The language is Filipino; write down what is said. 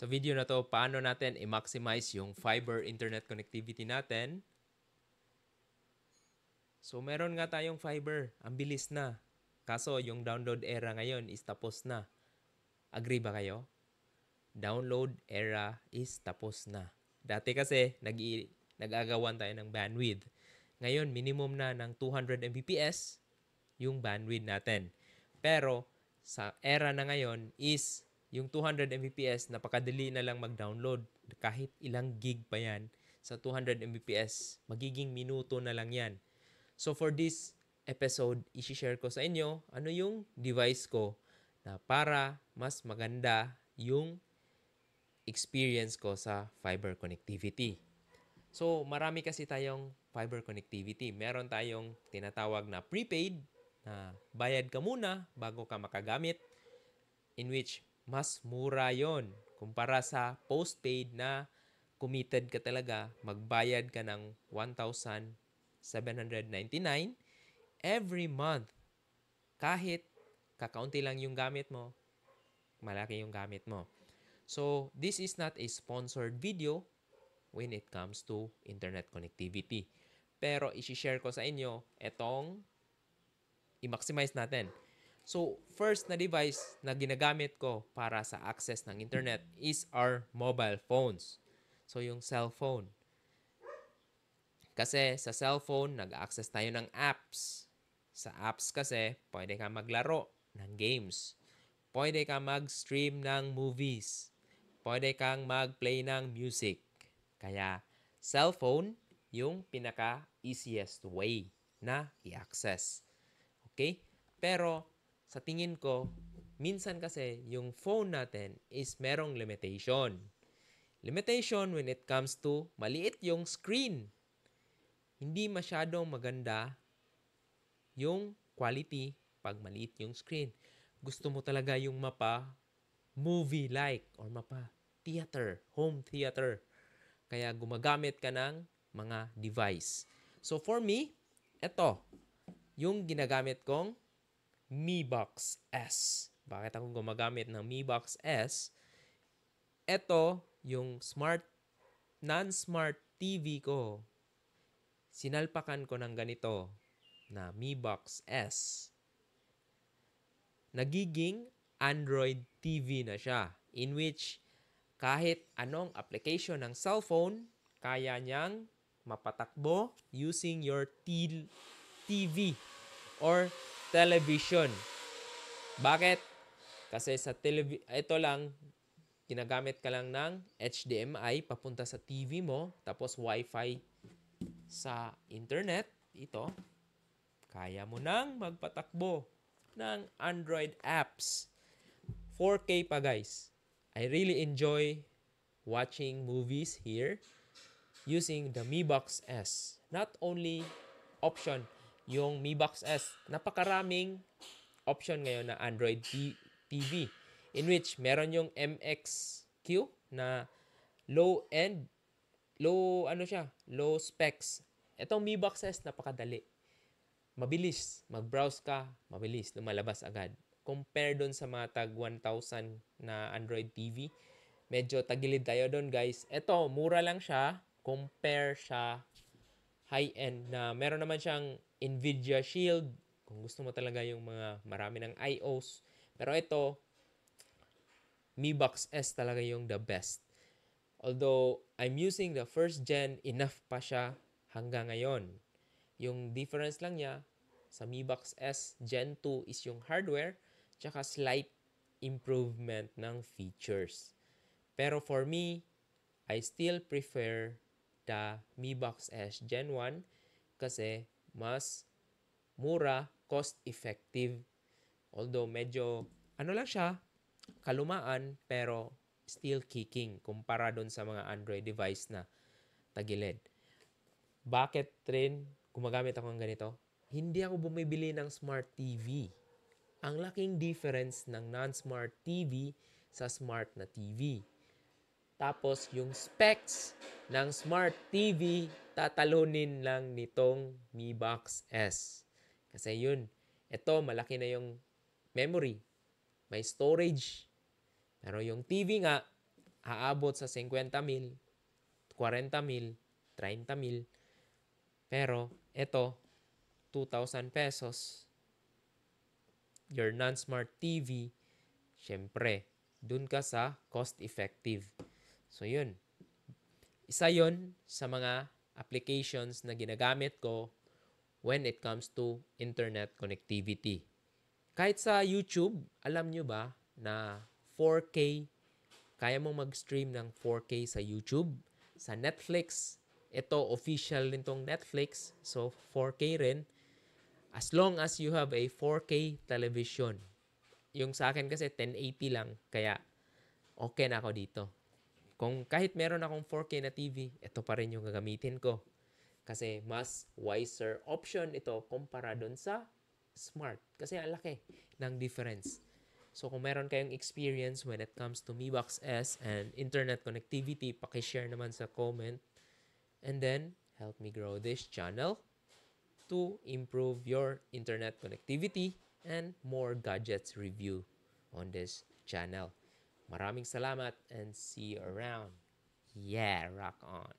Sa video na to, paano natin i-maximize yung fiber internet connectivity natin. So, meron nga tayong fiber. Ang bilis na. Kaso, yung download era ngayon is tapos na. Agree ba kayo? Download era is tapos na. Dati kasi, nag-agawan tayo ng bandwidth. Ngayon, minimum na ng 200 Mbps yung bandwidth natin. Pero, sa era na ngayon is yung 200 Mbps, napakadali na lang mag-download. Kahit ilang gig pa yan, sa 200 Mbps, magiging minuto na lang yan. So for this episode, isi-share ko sa inyo ano yung device ko na para mas maganda yung experience ko sa fiber connectivity. So marami kasi tayong fiber connectivity. Meron tayong tinatawag na prepaid na bayad ka muna bago ka makagamit, in which mas mura yon kumpara sa postpaid na committed ka talaga, magbayad ka ng 1,799 every month. Kahit kakaunti lang yung gamit mo, malaki yung gamit mo. So, this is not a sponsored video when it comes to internet connectivity. Pero, isi-share ko sa inyo itong i-maximize natin. So, first na device na ginagamit ko para sa access ng internet is our mobile phones. So, yung cellphone. Kasi sa cellphone, nag-access tayo ng apps. Sa apps kasi, pwede ka maglaro ng games. Pwede ka mag-stream ng movies. Pwede kang mag-play ng music. Kaya, cellphone, yung pinaka-easiest way na i-access. Okay? Pero, sa tingin ko, minsan kasi, yung phone natin is merong limitation. Limitation when it comes to maliit yung screen. Hindi masyadong maganda yung quality pag maliit yung screen. Gusto mo talaga yung mapa movie-like or mapa theater, home theater. Kaya gumagamit ka ng mga device. So for me, ito, yung ginagamit kong Mi Box S. Bakit ako gumagamit ng Mi Box S? Ito, yung non-smart TV ko. Sinalpakan ko ng ganito na Mi Box S. Nagiging Android TV na siya, in which kahit anong application ng cellphone, kaya niyang mapatakbo using your TV or television. Bakit? Kasi sa ito lang, ginagamit ka lang ng HDMI papunta sa TV mo, tapos Wi-Fi sa internet, ito, kaya mo nang magpatakbo ng Android apps. 4K pa guys. I really enjoy watching movies here using the Mi Box S. Not only option, yung Mi Box S, napakaraming option ngayon na Android TV in which meron yung MXQ na low-end, low specs. Itong Mi Box S, napakadali. Mabilis. Mag-browse ka, mabilis. Lumalabas agad. Compare doon sa mga tag 1,000 na Android TV. Medyo tagilid tayo doon, guys. Ito, mura lang siya. Compare siya high-end na meron naman siyang NVIDIA Shield. Kung gusto mo talaga yung mga marami ng IOs. Pero ito, Mi Box S talaga yung the best. Although, I'm using the first gen, enough pa siya hanggang ngayon. Yung difference lang niya, sa Mi Box S Gen 2 is yung hardware, tsaka slight improvement ng features. Pero for me, I still prefer the Mi Box S Gen 1 kasi mas mura, cost-effective. Although medyo, ano lang siya, kalumaan, pero still kicking kumpara doon sa mga Android device na tagilid. Bakit rin gumagamit ako ng ganito? Hindi ako bumibili ng smart TV. Ang laking difference ng non-smart TV sa smart na TV. Tapos yung specs ng smart TV, tatalunin lang nitong Mi Box S. Kasi yun, ito malaki na yung memory. May storage. Pero yung TV nga, aabot sa 50,000, 40,000, 30,000. Pero ito, 2,000 pesos, your non-smart TV, syempre, dun ka sa cost-effective. So yun, isa yun sa mga applications na ginagamit ko when it comes to internet connectivity. Kahit sa YouTube, alam nyo ba na 4K, kaya mong mag-stream ng 4K sa YouTube? Sa Netflix, ito official nitong Netflix, so 4K rin. As long as you have a 4K television. Yung sa akin kasi 1080 lang, kaya okay na ako dito. Kung kahit meron akong 4K na TV, ito pa rin yung gagamitin ko. Kasi mas wiser option ito kumpara dun sa smart. Kasi ang laki ng difference. So kung meron kayong experience when it comes to Mi Box S and internet connectivity, pakishare naman sa comment. And then, help me grow this channel to improve your internet connectivity and more gadgets review on this channel. Maraming salamat and see you around. Yeah, rock on.